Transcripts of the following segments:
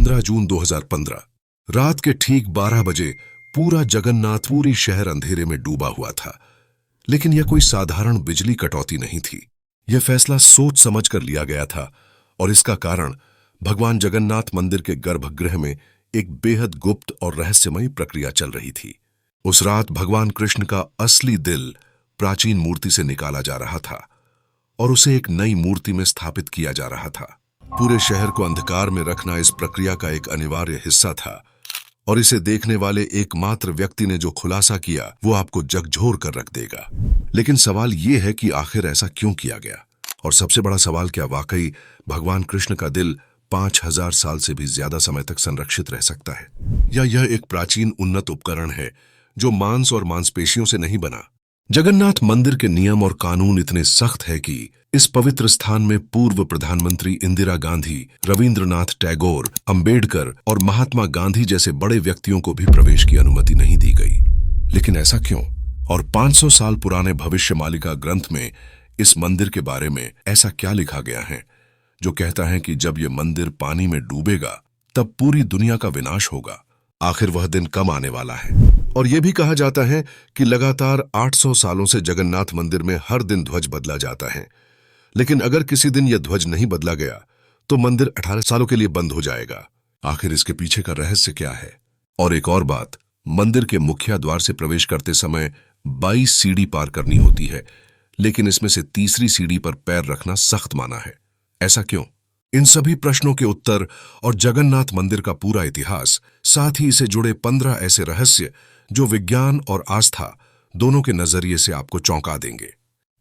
15 जून 2015 रात के ठीक 12 बजे पूरा जगन्नाथपुरी शहर अंधेरे में डूबा हुआ था। लेकिन यह कोई साधारण बिजली कटौती नहीं थी। यह फैसला सोच समझ कर लिया गया था और इसका कारण भगवान जगन्नाथ मंदिर के गर्भगृह में एक बेहद गुप्त और रहस्यमयी प्रक्रिया चल रही थी। उस रात भगवान कृष्ण का असली दिल प्राचीन मूर्ति से निकाला जा रहा था और उसे एक नई मूर्ति में स्थापित किया जा रहा था। पूरे शहर को अंधकार में रखना इस प्रक्रिया का एक अनिवार्य हिस्सा था और इसे देखने वाले एकमात्र व्यक्ति ने जो खुलासा किया वो आपको झकझोर कर रख देगा। लेकिन सवाल ये है कि आखिर ऐसा क्यों किया गया, और सबसे बड़ा सवाल, क्या वाकई भगवान कृष्ण का दिल 5000 साल से भी ज्यादा समय तक संरक्षित रह सकता है, या यह एक प्राचीन उन्नत उपकरण है जो मांस और मांसपेशियों से नहीं बना। जगन्नाथ मंदिर के नियम और कानून इतने सख्त है कि इस पवित्र स्थान में पूर्व प्रधानमंत्री इंदिरा गांधी, रविंद्रनाथ टैगोर, अंबेडकर और महात्मा गांधी जैसे बड़े व्यक्तियों को भी प्रवेश की अनुमति नहीं दी गई। लेकिन ऐसा क्यों? और 500 साल पुराने भविष्यमालिका ग्रंथ में इस मंदिर के बारे में ऐसा क्या लिखा गया है जो कहता है कि जब यह मंदिर पानी में डूबेगा तब पूरी दुनिया का विनाश होगा? आखिर वह दिन कब आने वाला है? और यह भी कहा जाता है कि लगातार 800 सालों से जगन्नाथ मंदिर में हर दिन ध्वज बदला जाता है, लेकिन अगर किसी दिन यह ध्वज नहीं बदला गया तो मंदिर 18 सालों के लिए बंद हो जाएगा। आखिर इसके पीछे का रहस्य क्या है? और एक और बात, मंदिर के मुख्य द्वार से प्रवेश करते समय 22 सीढ़ी पार करनी होती है, लेकिन इसमें से तीसरी सीढ़ी पर पैर रखना सख्त माना है। ऐसा क्यों? इन सभी प्रश्नों के उत्तर और जगन्नाथ मंदिर का पूरा इतिहास, साथ ही इसे जुड़े 15 ऐसे रहस्य जो विज्ञान और आस्था दोनों के नजरिए से आपको चौंका देंगे।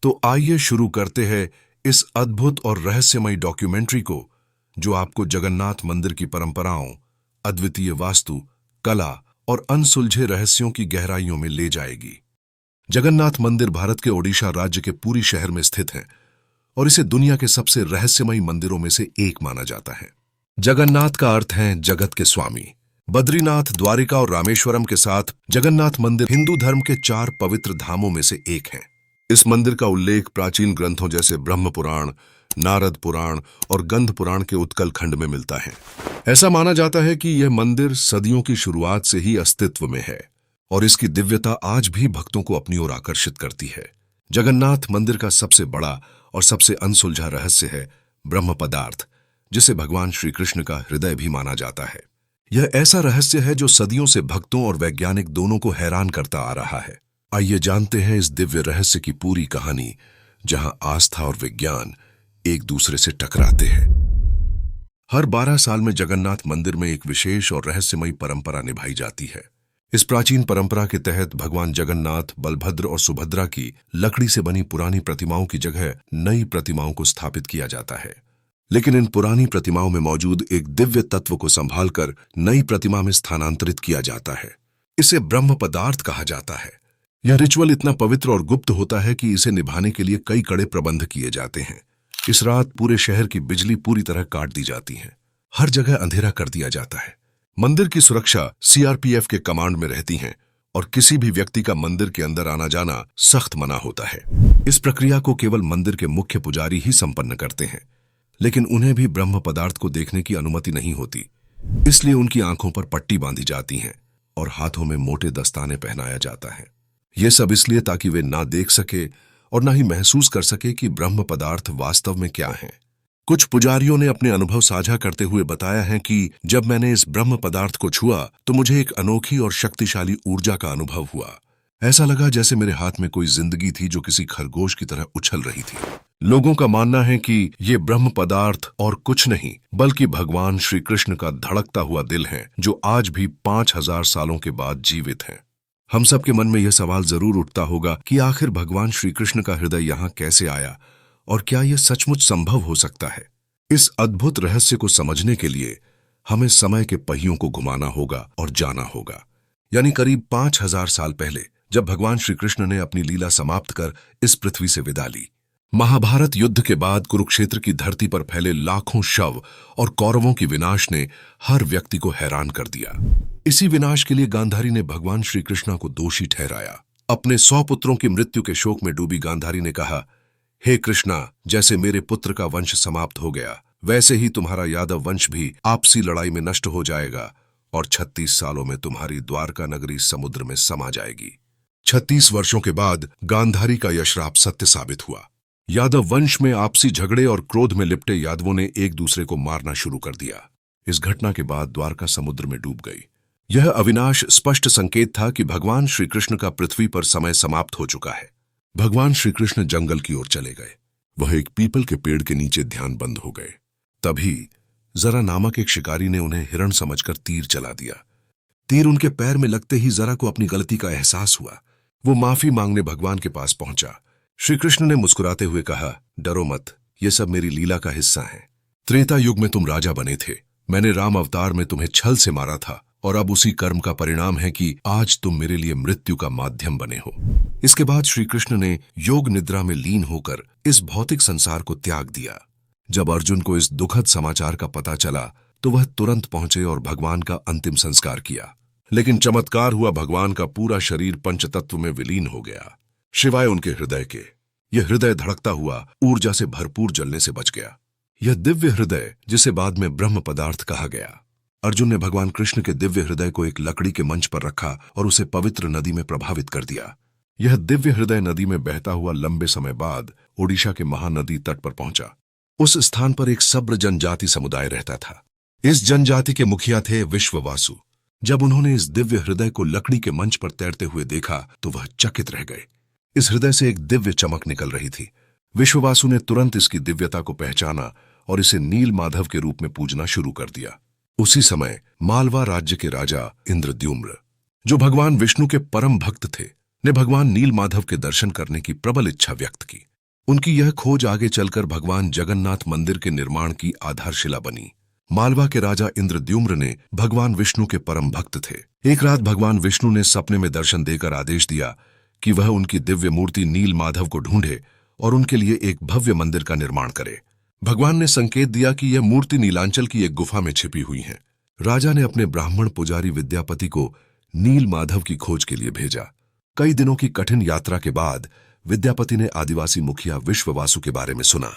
तो आइए शुरू करते हैं इस अद्भुत और रहस्यमयी डॉक्यूमेंट्री को, जो आपको जगन्नाथ मंदिर की परंपराओं, अद्वितीय वास्तु, कला और अनसुलझे रहस्यों की गहराइयों में ले जाएगी। जगन्नाथ मंदिर भारत के ओडिशा राज्य के पुरी शहर में स्थित है और इसे दुनिया के सबसे रहस्यमयी मंदिरों में से एक माना जाता है। जगन्नाथ का अर्थ है जगत के स्वामी। बद्रीनाथ, द्वारिका और रामेश्वरम के साथ जगन्नाथ मंदिर हिंदू धर्म के 4 पवित्र धामों में से एक है। इस मंदिर का उल्लेख प्राचीन ग्रंथों जैसे ब्रह्म पुराण, नारद पुराण और गंध पुराण के उत्कल खंड में मिलता है। ऐसा माना जाता है कि यह मंदिर सदियों की शुरुआत से ही अस्तित्व में है और इसकी दिव्यता आज भी भक्तों को अपनी ओर आकर्षित करती है। जगन्नाथ मंदिर का सबसे बड़ा और सबसे अनसुलझा रहस्य है ब्रह्म पदार्थ, जिसे भगवान श्री कृष्ण का हृदय भी माना जाता है। यह ऐसा रहस्य है जो सदियों से भक्तों और वैज्ञानिक दोनों को हैरान करता आ रहा है। आइए जानते हैं इस दिव्य रहस्य की पूरी कहानी, जहां आस्था और विज्ञान एक दूसरे से टकराते हैं। हर 12 साल में जगन्नाथ मंदिर में एक विशेष और रहस्यमयी परंपरा निभाई जाती है। इस प्राचीन परंपरा के तहत भगवान जगन्नाथ, बलभद्र और सुभद्रा की लकड़ी से बनी पुरानी प्रतिमाओं की जगह नई प्रतिमाओं को स्थापित किया जाता है। लेकिन इन पुरानी प्रतिमाओं में मौजूद एक दिव्य तत्व को संभालकर नई प्रतिमा में स्थानांतरित किया जाता है। इसे ब्रह्म पदार्थ कहा जाता है। यह रिचुअल इतना पवित्र और गुप्त होता है कि इसे निभाने के लिए कई कड़े प्रबंध किए जाते हैं। इस रात पूरे शहर की बिजली पूरी तरह काट दी जाती है। हर जगह अंधेरा कर दिया जाता है। मंदिर की सुरक्षा सीआरपीएफ के कमांड में रहती है और किसी भी व्यक्ति का मंदिर के अंदर आना जाना सख्त मना होता है। इस प्रक्रिया को केवल मंदिर के मुख्य पुजारी ही संपन्न करते हैं, लेकिन उन्हें भी ब्रह्म पदार्थ को देखने की अनुमति नहीं होती। इसलिए उनकी आंखों पर पट्टी बांधी जाती है और हाथों में मोटे दस्ताने पहनाया जाता है। यह सब इसलिए ताकि वे ना देख सके और ना ही महसूस कर सके कि ब्रह्म पदार्थ वास्तव में क्या है। कुछ पुजारियों ने अपने अनुभव साझा करते हुए बताया है कि जब मैंने इस ब्रह्म पदार्थ को छुआ तो मुझे एक अनोखी और शक्तिशाली ऊर्जा का अनुभव हुआ। ऐसा लगा जैसे मेरे हाथ में कोई जिंदगी थी जो किसी खरगोश की तरह उछल रही थी। लोगों का मानना है कि ये ब्रह्म पदार्थ और कुछ नहीं बल्कि भगवान श्री कृष्ण का धड़कता हुआ दिल है, जो आज भी 5000 सालों के बाद जीवित है। हम सबके मन में यह सवाल जरूर उठता होगा कि आखिर भगवान श्री कृष्ण का हृदय यहाँ कैसे आया और क्या यह सचमुच संभव हो सकता है? इस अद्भुत रहस्य को समझने के लिए हमें समय के पहियों को घुमाना होगा और जाना होगा, यानी करीब 5000 साल पहले, जब भगवान श्री कृष्ण ने अपनी लीला समाप्त कर इस पृथ्वी से विदा ली। महाभारत युद्ध के बाद कुरुक्षेत्र की धरती पर फैले लाखों शव और कौरवों की विनाश ने हर व्यक्ति को हैरान कर दिया। इसी विनाश के लिए गांधारी ने भगवान श्री कृष्ण को दोषी ठहराया। अपने 100 पुत्रों की मृत्यु के शोक में डूबी गांधारी ने कहा, हे कृष्णा, जैसे मेरे पुत्र का वंश समाप्त हो गया, वैसे ही तुम्हारा यादव वंश भी आपसी लड़ाई में नष्ट हो जाएगा और 36 सालों में तुम्हारी द्वारका नगरी समुद्र में समा जाएगी। 36 वर्षों के बाद गांधारी का यह श्राप सत्य साबित हुआ। यादव वंश में आपसी झगड़े और क्रोध में लिपटे यादवों ने एक दूसरे को मारना शुरू कर दिया। इस घटना के बाद द्वारका समुद्र में डूब गई। यह अविनाश स्पष्ट संकेत था कि भगवान श्री कृष्ण का पृथ्वी पर समय समाप्त हो चुका है। भगवान श्री कृष्ण जंगल की ओर चले गए। वह एक पीपल के पेड़ के नीचे ध्यानबंद हो गए। तभी जरा नामक एक शिकारी ने उन्हें हिरण समझकर तीर चला दिया। तीर उनके पैर में लगते ही जरा को अपनी गलती का एहसास हुआ। वो माफी मांगने भगवान के पास पहुंचा। श्री कृष्ण ने मुस्कुराते हुए कहा, डरो मत, ये सब मेरी लीला का हिस्सा है। त्रेता युग में तुम राजा बने थे, मैंने राम अवतार में तुम्हें छल से मारा था और अब उसी कर्म का परिणाम है कि आज तुम मेरे लिए मृत्यु का माध्यम बने हो। इसके बाद श्री कृष्ण ने योग निद्रा में लीन होकर इस भौतिक संसार को त्याग दिया। जब अर्जुन को इस दुखद समाचार का पता चला तो वह तुरंत पहुंचे और भगवान का अंतिम संस्कार किया। लेकिन चमत्कार हुआ, भगवान का पूरा शरीर पंचतत्व में विलीन हो गया, सिवाय उनके हृदय के। यह हृदय धड़कता हुआ ऊर्जा से भरपूर जलने से बच गया। यह दिव्य हृदय, जिसे बाद में ब्रह्म पदार्थ कहा गया। अर्जुन ने भगवान कृष्ण के दिव्य हृदय को एक लकड़ी के मंच पर रखा और उसे पवित्र नदी में प्रभावित कर दिया। यह दिव्य हृदय नदी में बहता हुआ लंबे समय बाद ओडिशा के महानदी तट पर पहुंचा। उस स्थान पर एक सब्र जनजाति समुदाय रहता था। इस जनजाति के मुखिया थे विश्ववासु। जब उन्होंने इस दिव्य हृदय को लकड़ी के मंच पर तैरते हुए देखा तो वह चकित रह गए। इस हृदय से एक दिव्य चमक निकल रही थी। विश्ववासु ने तुरंत इसकी दिव्यता को पहचाना और इसे नील माधव के रूप में पूजना शुरू कर दिया। उसी समय मालवा राज्य के राजा इंद्रद्युम्न, जो भगवान विष्णु के परम भक्त थे, ने भगवान नील माधव के दर्शन करने की प्रबल इच्छा व्यक्त की। उनकी यह खोज आगे चलकर भगवान जगन्नाथ मंदिर के निर्माण की आधारशिला बनी। मालवा के राजा इंद्रद्युम्न ने भगवान विष्णु के परम भक्त थे। एक रात भगवान विष्णु ने सपने में दर्शन देकर आदेश दिया कि वह उनकी दिव्य मूर्ति नील माधव को ढूंढे और उनके लिए एक भव्य मंदिर का निर्माण करे। भगवान ने संकेत दिया कि यह मूर्ति नीलांचल की एक गुफा में छिपी हुई है। राजा ने अपने ब्राह्मण पुजारी विद्यापति को नील माधव की खोज के लिए भेजा। कई दिनों की कठिन यात्रा के बाद विद्यापति ने आदिवासी मुखिया विश्ववासु के बारे में सुना,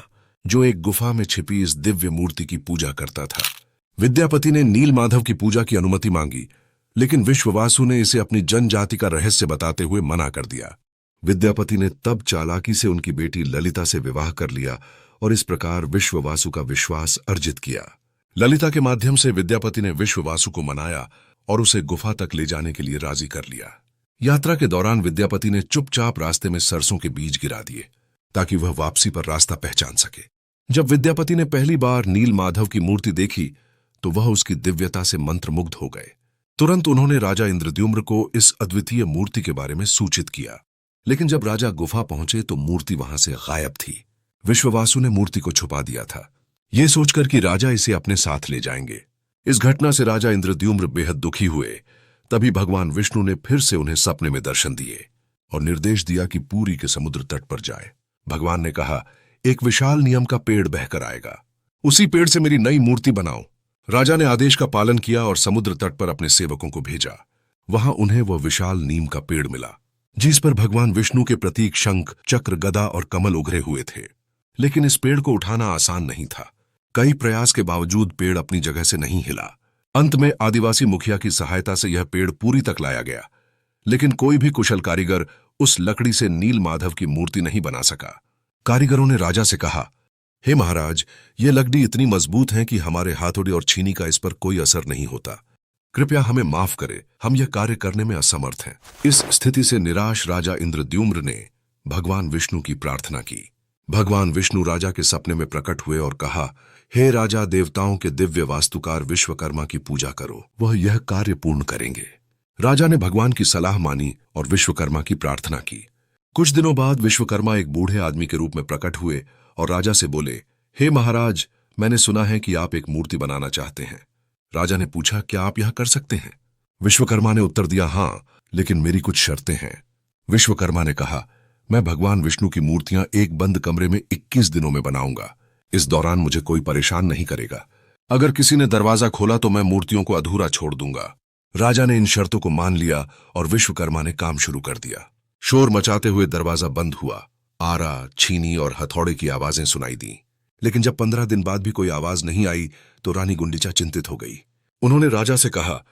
जो एक गुफा में छिपी इस दिव्य मूर्ति की पूजा करता था। विद्यापति ने नील माधव की पूजा की अनुमति मांगी, लेकिन विश्ववासु ने इसे अपनी जनजाति का रहस्य बताते हुए मना कर दिया। विद्यापति ने तब चालाकी से उनकी बेटी ललिता से विवाह कर लिया और इस प्रकार विश्ववासु का विश्वास अर्जित किया। ललिता के माध्यम से विद्यापति ने विश्ववासु को मनाया और उसे गुफा तक ले जाने के लिए राजी कर लिया। यात्रा के दौरान विद्यापति ने चुपचाप रास्ते में सरसों के बीज गिरा दिए ताकि वह वापसी पर रास्ता पहचान सके। जब विद्यापति ने पहली बार नील माधव की मूर्ति देखी तो वह उसकी दिव्यता से मंत्रमुग्ध हो गए। तुरंत उन्होंने राजा इंद्रद्युम्न को इस अद्वितीय मूर्ति के बारे में सूचित किया, लेकिन जब राजा गुफा पहुंचे तो मूर्ति वहां से गायब थी। विश्ववासु ने मूर्ति को छुपा दिया था, ये सोचकर कि राजा इसे अपने साथ ले जाएंगे। इस घटना से राजा इंद्रद्युम्न बेहद दुखी हुए। तभी भगवान विष्णु ने फिर से उन्हें सपने में दर्शन दिए और निर्देश दिया कि पुरी के समुद्र तट पर जाए। भगवान ने कहा, एक विशाल नियम का पेड़ बहकर आएगा, उसी पेड़ से मेरी नई मूर्ति बनाओ। राजा ने आदेश का पालन किया और समुद्र तट पर अपने सेवकों को भेजा। वहां उन्हें वह विशाल नीम का पेड़ मिला, जिस पर भगवान विष्णु के प्रतीक शंख, चक्र, गदा और कमल उभरे हुए थे। लेकिन इस पेड़ को उठाना आसान नहीं था। कई प्रयास के बावजूद पेड़ अपनी जगह से नहीं हिला। अंत में आदिवासी मुखिया की सहायता से यह पेड़ पुरी तक लाया गया, लेकिन कोई भी कुशल कारीगर उस लकड़ी से नील माधव की मूर्ति नहीं बना सका। कारीगरों ने राजा से कहा, हे महाराज, ये लकड़ी इतनी मजबूत है कि हमारे हाथोड़े और छीनी का इस पर कोई असर नहीं होता। कृपया हमें माफ करें, हम यह कार्य करने में असमर्थ हैं। इस स्थिति से निराश राजा इंद्रद्युम्न ने भगवान विष्णु की प्रार्थना की। भगवान विष्णु राजा के सपने में प्रकट हुए और कहा, हे राजा, देवताओं के दिव्य वास्तुकार विश्वकर्मा की पूजा करो, वह यह कार्य पूर्ण करेंगे। राजा ने भगवान की सलाह मानी और विश्वकर्मा की प्रार्थना की। कुछ दिनों बाद विश्वकर्मा एक बूढ़े आदमी के रूप में प्रकट हुए और राजा से बोले, हे महाराज, मैंने सुना है कि आप एक मूर्ति बनाना चाहते हैं। राजा ने पूछा, क्या आप यह कर सकते हैं? विश्वकर्मा ने उत्तर दिया, हाँ, लेकिन मेरी कुछ शर्तें हैं। विश्वकर्मा ने कहा, मैं भगवान विष्णु की मूर्तियां एक बंद कमरे में 21 दिनों में बनाऊंगा। इस दौरान मुझे कोई परेशान नहीं करेगा। अगर किसी ने दरवाजा खोला तो मैं मूर्तियों को अधूरा छोड़ दूंगा। राजा ने इन शर्तों को मान लिया और विश्वकर्मा ने काम शुरू कर दिया। शोर मचाते हुए दरवाजा बंद हुआ। आरा, छीनी और हथौड़े की आवाजें सुनाई दी। लेकिन जब 15 दिन बाद भी कोई आवाज नहीं आई तो रानी गुंडीचा चिंतित हो गई। उन्होंने राजा से कहा,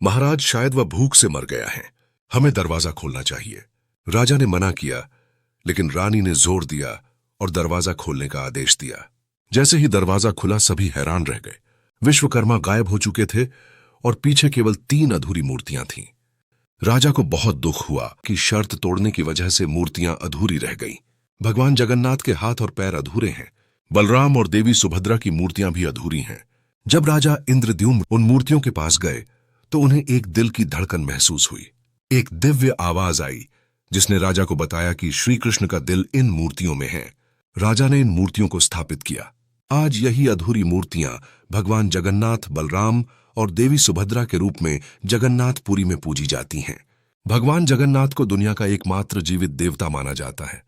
महाराज शायद वह भूख से मर गया है, हमें दरवाजा खोलना चाहिए। राजा ने मना किया, लेकिन रानी ने जोर दिया और दरवाजा खोलने का आदेश दिया। जैसे ही दरवाजा खुला सभी हैरान रह गए। विश्वकर्मा गायब हो चुके थे और पीछे केवल 3 अधूरी मूर्तियां थीं। राजा को बहुत दुख हुआ कि शर्त तोड़ने की वजह से मूर्तियां अधूरी रह गईं। भगवान जगन्नाथ के हाथ और पैर अधूरे हैं। बलराम और देवी सुभद्रा की मूर्तियां भी अधूरी हैं। जब राजा इंद्रद्युम्न उन मूर्तियों के पास गए तो उन्हें एक दिल की धड़कन महसूस हुई। एक दिव्य आवाज आई जिसने राजा को बताया कि श्री कृष्ण का दिल इन मूर्तियों में है। राजा ने इन मूर्तियों को स्थापित किया। आज यही अधूरी मूर्तियां भगवान जगन्नाथ, बलराम और देवी सुभद्रा के रूप में जगन्नाथपुरी में पूजी जाती हैं। भगवान जगन्नाथ को दुनिया का एकमात्र जीवित देवता माना जाता है,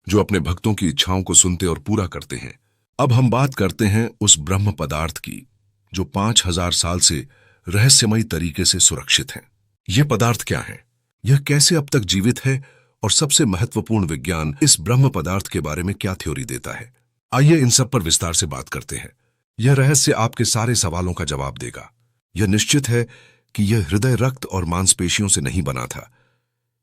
जो अपने भक्तों की इच्छाओं को सुनते और पूरा करते हैं। अब हम बात करते हैं उस ब्रह्म पदार्थ की जो 5000 साल से रहस्यमयी तरीके से सुरक्षित है। यह पदार्थ क्या है, यह कैसे अब तक जीवित है, और सबसे महत्वपूर्ण विज्ञान इस ब्रह्म पदार्थ के बारे में क्या थ्योरी देता है। आइए इन सब पर विस्तार से बात करते हैं। यह रहस्य आपके सारे सवालों का जवाब देगा। यह निश्चित है कि यह हृदय, रक्त और मांसपेशियों से नहीं बना था,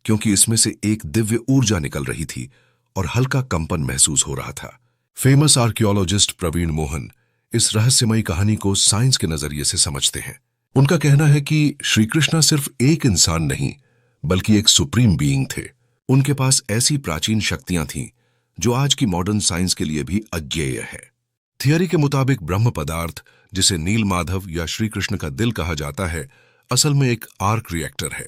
क्योंकि इसमें से एक दिव्य ऊर्जा निकल रही थी और हल्का कंपन महसूस हो रहा था। फेमस आर्कियोलॉजिस्ट प्रवीण मोहन इस रहस्यमयी कहानी को साइंस के नजरिए से समझते हैं। उनका कहना है कि श्री कृष्ण सिर्फ एक इंसान नहीं बल्कि एक सुप्रीम बीइंग थे। उनके पास ऐसी प्राचीन शक्तियां थीं जो आज की मॉडर्न साइंस के लिए भी अज्ञेय है। थियरी के मुताबिक ब्रह्म पदार्थ, जिसे नील माधव या श्री कृष्ण का दिल कहा जाता है, असल में एक आर्क रिएक्टर है।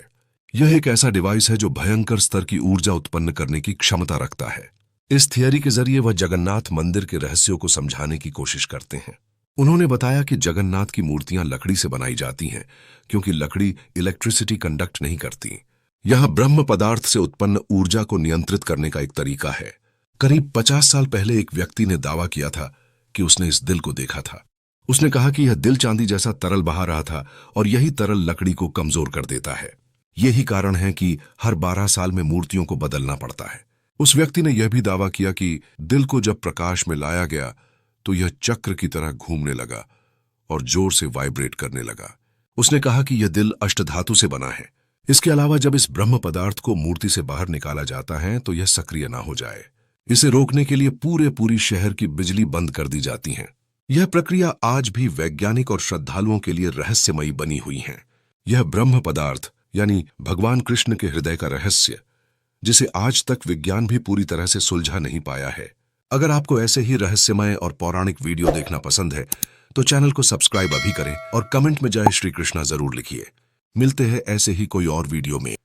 यह एक ऐसा डिवाइस है जो भयंकर स्तर की ऊर्जा उत्पन्न करने की क्षमता रखता है। इस थियरी के जरिए वह जगन्नाथ मंदिर के रहस्यों को समझाने की कोशिश करते हैं। उन्होंने बताया कि जगन्नाथ की मूर्तियां लकड़ी से बनाई जाती हैं, क्योंकि लकड़ी इलेक्ट्रिसिटी कंडक्ट नहीं करती। यह ब्रह्म पदार्थ से उत्पन्न ऊर्जा को नियंत्रित करने का एक तरीका है। करीब 50 साल पहले एक व्यक्ति ने दावा किया था कि उसने इस दिल को देखा था। उसने कहा कि यह दिल चांदी जैसा तरल बहा रहा था और यही तरल लकड़ी को कमजोर कर देता है। यही कारण है कि हर 12 साल में मूर्तियों को बदलना पड़ता है। उस व्यक्ति ने यह भी दावा किया कि दिल को जब प्रकाश में लाया गया तो यह चक्र की तरह घूमने लगा और जोर से वाइब्रेट करने लगा। उसने कहा कि यह दिल अष्टधातु से बना है। इसके अलावा जब इस ब्रह्म पदार्थ को मूर्ति से बाहर निकाला जाता है तो यह सक्रिय ना हो जाए। इसे रोकने के लिए पूरी शहर की बिजली बंद कर दी जाती है। यह प्रक्रिया आज भी वैज्ञानिक और श्रद्धालुओं के लिए रहस्यमयी बनी हुई है। यह ब्रह्म पदार्थ यानी भगवान कृष्ण के हृदय का रहस्य, जिसे आज तक विज्ञान भी पूरी तरह से सुलझा नहीं पाया है। अगर आपको ऐसे ही रहस्यमय और पौराणिक वीडियो देखना पसंद है तो चैनल को सब्सक्राइब अभी करें और कमेंट में जय श्री कृष्णा जरूर लिखिए। मिलते हैं ऐसे ही कोई और वीडियो में।